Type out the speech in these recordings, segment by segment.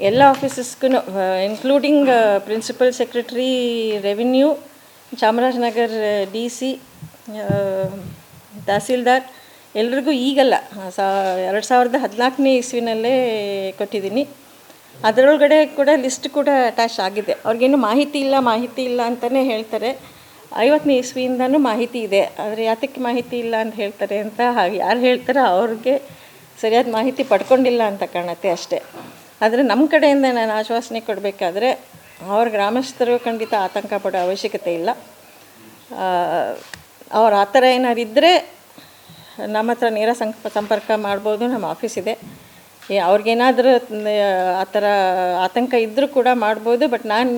ಎಲ್ಲ ಆಫೀಸಸ್ಗೂ including principal secretary, revenue, Chamarajanagar DC, tahsildar ಎಲ್ರಿಗೂ ಈಗಲ್ಲ 2014ನೇ ಇಸ್ವಿನಲ್ಲೇ ಕೊಟ್ಟಿದ್ದೀನಿ. ಅದರೊಳಗಡೆ ಕೂಡ ಲಿಸ್ಟ್ ಕೂಡ ಅಟ್ಯಾಚ್ ಆಗಿದೆ. ಅವ್ರಿಗೇನು ಮಾಹಿತಿ ಇಲ್ಲ ಅಂತಲೇ ಹೇಳ್ತಾರೆ. 50ನೇ ಇಸ್ವಿಯಿಂದನೂ ಮಾಹಿತಿ ಇದೆ, ಆದರೆ ಯಾತಕ್ಕೆ ಮಾಹಿತಿ ಇಲ್ಲ ಅಂತ ಹೇಳ್ತಾರೆ ಅಂತ ಯಾರು ಹೇಳ್ತಾರೋ ಅವ್ರಿಗೆ ಸರಿಯಾದ ಮಾಹಿತಿ ಪಡ್ಕೊಂಡಿಲ್ಲ ಅಂತ ಕಾಣುತ್ತೆ ಅಷ್ಟೇ. ಆದರೆ ನಮ್ಮ ಕಡೆಯಿಂದ ನಾನು ಆಶ್ವಾಸನೆ ಕೊಡಬೇಕಾದ್ರೆ ಅವ್ರ ಗ್ರಾಮಸ್ಥರು ಖಂಡಿತ ಆತಂಕ ಪಡೋ ಅವಶ್ಯಕತೆ ಇಲ್ಲ. ಅವ್ರು ಆ ಥರ ಏನಾರು ಇದ್ದರೆ ನಮ್ಮ ಹತ್ರ ನೇರ ಸಂಪರ್ಕ ಮಾಡ್ಬೋದು, ನಮ್ಮ ಆಫೀಸ್ ಇದೆ. ಅವ್ರಿಗೇನಾದರೂ ಆ ಥರ ಆತಂಕ ಇದ್ದರೂ ಕೂಡ ಮಾಡ್ಬೋದು. ಬಟ್ ನಾನು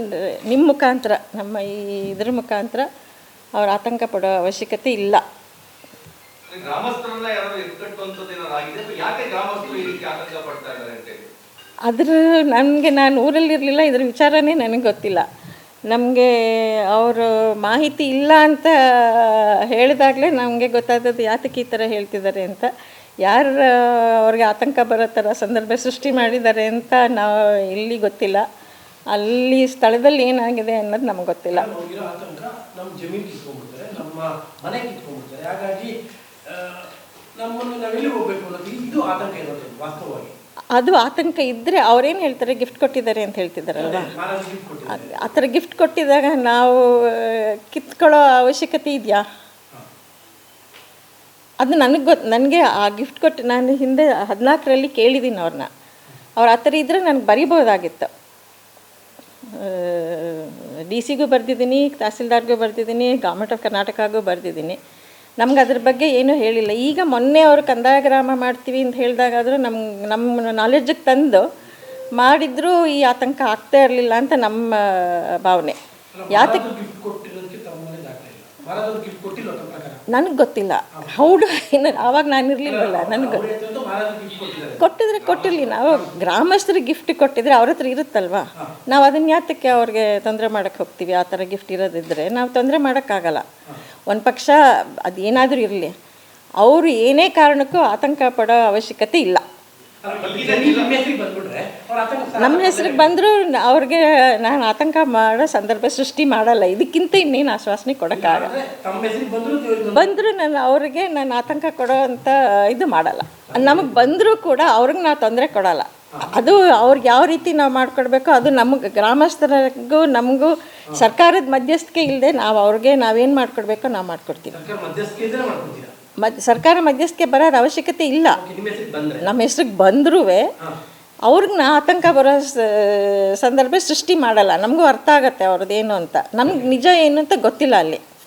ನಿಮ್ಮ ಮುಖಾಂತರ, ನಮ್ಮ ಇದ್ರ ಮುಖಾಂತರ ಅವ್ರ ಆತಂಕ ಪಡೋ ಅವಶ್ಯಕತೆ ಇಲ್ಲ. ನಾನು ಊರಲ್ಲಿರಲಿಲ್ಲ, ಇದ್ರ ವಿಚಾರನೇ ನನಗೆ ಗೊತ್ತಿಲ್ಲ. ನಮಗೆ ಅವರು ಮಾಹಿತಿ ಇಲ್ಲ ಅಂತ ಹೇಳಿದಾಗಲೇ ನಮಗೆ ಗೊತ್ತಾದದ್ದು ಯಾತಕ್ಕೆ ಈ ಥರ ಹೇಳ್ತಿದ್ದಾರೆ ಅಂತ. ಯಾರು ಅವ್ರಿಗೆ ಆತಂಕ ಬರೋ ಥರ ಸಂದರ್ಭ ಸೃಷ್ಟಿ ಮಾಡಿದ್ದಾರೆ ಅಂತ ನಾವು ಇಲ್ಲಿ ಗೊತ್ತಿಲ್ಲ. ಅಲ್ಲಿ ಸ್ಥಳದಲ್ಲಿ ಏನಾಗಿದೆ ಅನ್ನೋದು ನಮ್ಗೆ ಗೊತ್ತಿಲ್ಲ. ನಮ್ಮ ಜಮೀನು ಕಿತ್ಕೊಂಡ್ಬಿಡ್ತಾರೆ, ನಮ್ಮ ಮನೆ ಕಿತ್ಕೊಂಡ್ಬಿಡ್ತಾರೆ. ಹಾಗಾಗಿ ನಮ್ಮನ್ನು ನಾವೆಲ್ಲಿ ಹೋಗಬೇಕು ಅನ್ನೋದು ಇದು ಆತಂಕ ಇರೋದು ವಾಸ್ತವವಾಗಿ. ಅದು ಆತಂಕ ಇದ್ದರೆ ಅವ್ರೇನು ಹೇಳ್ತಾರೆ, ಗಿಫ್ಟ್ ಕೊಟ್ಟಿದ್ದಾರೆ ಅಂತ ಹೇಳ್ತಿದ್ದಾರಲ್ವ. ಆ ಥರ ಗಿಫ್ಟ್ ಕೊಟ್ಟಿದ್ದಾಗ ನಾವು ಕಿತ್ಕೊಳ್ಳೋ ಅವಶ್ಯಕತೆ ಇದೆಯಾ? ಅದು ನನಗೆ ಆ ಗಿಫ್ಟ್ ಕೊಟ್ಟು ನಾನು ಹಿಂದೆ 14ರಲ್ಲಿ ಕೇಳಿದ್ದೀನಿ ಅವ್ರನ್ನ. ಅವ್ರು ಆ ಥರ ಇದ್ದರೆ ನನಗೆ ಬರಿಬೋದಾಗಿತ್ತು. DC ಬರೆದಿದ್ದೀನಿ, ತಹಸೀಲ್ದಾರ್ಗೂ ಬರೆದಿದ್ದೀನಿ, ಗೌರ್ಮೆಂಟ್ ಆಫ್ ಕರ್ನಾಟಕಗೂ ಬರೆದಿದ್ದೀನಿ. ನಮ್ಗೆ ಅದ್ರ ಬಗ್ಗೆ ಏನೂ ಹೇಳಿಲ್ಲ. ಈಗ ಮೊನ್ನೆ ಅವರು ಕಂದಾಯ ಗ್ರಾಮ ಮಾಡ್ತೀವಿ ಅಂತ ಹೇಳಿದಾಗಾದರೂ ನಮ್ಮ ನಾಲೆಡ್ಜಿಗೆ ತಂದು ಮಾಡಿದರೂ ಈ ಆತಂಕ ಆಗ್ತಾ ಇರಲಿಲ್ಲ ಅಂತ ನಮ್ಮ ಭಾವನೆ. ಯಾತಕ್ಕೆ ನನಗೆ ಗೊತ್ತಿಲ್ಲ. ಹೌದು, ಆವಾಗ ನಾನು ಇರಲಿಲ್ಲವಲ್ಲ, ನನಗೆ ಕೊಟ್ಟಿರಲಿ. ನಾವು ಗ್ರಾಮಸ್ಥರಿಗೆ ಗಿಫ್ಟ್ ಕೊಟ್ಟಿದ್ರೆ ಅವ್ರ ಹತ್ರ ಇರುತ್ತಲ್ವ, ನಾವು ಅದನ್ನು ಯಾತಕ್ಕೆ ಅವ್ರಿಗೆ ತೊಂದರೆ ಮಾಡೋಕ್ಕೆ ಹೋಗ್ತೀವಿ? ಆ ಥರ ಗಿಫ್ಟ್ ಇರೋದಿದ್ದರೆ ನಾವು ತೊಂದರೆ ಮಾಡೋಕ್ಕಾಗಲ್ಲ. ಒಂದು ಪಕ್ಷ ಅದೇನಾದರೂ ಇರಲಿ, ಅವರು ಏನೇ ಕಾರಣಕ್ಕೂ ಆತಂಕ ಪಡೋ ಅವಶ್ಯಕತೆ ಇಲ್ಲ. ನಮ್ಮ ಹೆಸ್ರಿಗೆ ಬಂದರೂ ಅವ್ರಿಗೆ ನಾನು ಆತಂಕ ಮಾಡೋ ಸಂದರ್ಭ ಸೃಷ್ಟಿ ಮಾಡಲ್ಲ. ಇದಕ್ಕಿಂತ ಇನ್ನೇನು ಆಶ್ವಾಸನೆ ಕೊಡೋಕ್ಕಾಗಲ್ಲ. ಬಂದರೂ ನಾನು ಆತಂಕ ಕೊಡೋ ಅಂತ ಇದು ಮಾಡಲ್ಲ. ನಮಗೆ ಬಂದರೂ ಕೂಡ ಅವ್ರಿಗೆ ನಾವು ತೊಂದರೆ ಕೊಡಲ್ಲ. ಅದು ಅವ್ರಿಗೆ ಯಾವ ರೀತಿ ನಾವು ಮಾಡಿಕೊಡ್ಬೇಕೋ ಅದು ನಮಗೆ ಗ್ರಾಮಸ್ಥರಿಗೂ ನಮಗೂ ಸರ್ಕಾರದ ಮಧ್ಯಸ್ಥಿಕೆ ಇಲ್ಲದೆ ನಾವೇನು ಮಾಡಿಕೊಡ್ಬೇಕೋ ನಾವು ಮಾಡಿಕೊಡ್ತೀವಿ. ಸರ್ಕಾರ ಮಧ್ಯಸ್ಥಿಕೆ ಬರೋದು ಅವಶ್ಯಕತೆ ಇಲ್ಲ. ನಮ್ಮ ಹೆಸ್ರಿಗೆ ಬಂದರೂ ಅವ್ರಿಗೆ ಆತಂಕ ಬರೋ ಸಂದರ್ಭ ಸೃಷ್ಟಿ ಮಾಡಲ್ಲ. ನಮಗೂ ಅರ್ಥ ಆಗುತ್ತೆ ಅವ್ರದ್ದೇನು ಅಂತ. ನಮ್ಗೆ ನಿಜ ಏನು ಅಂತ ಗೊತ್ತಿಲ್ಲ ಅಲ್ಲಿ.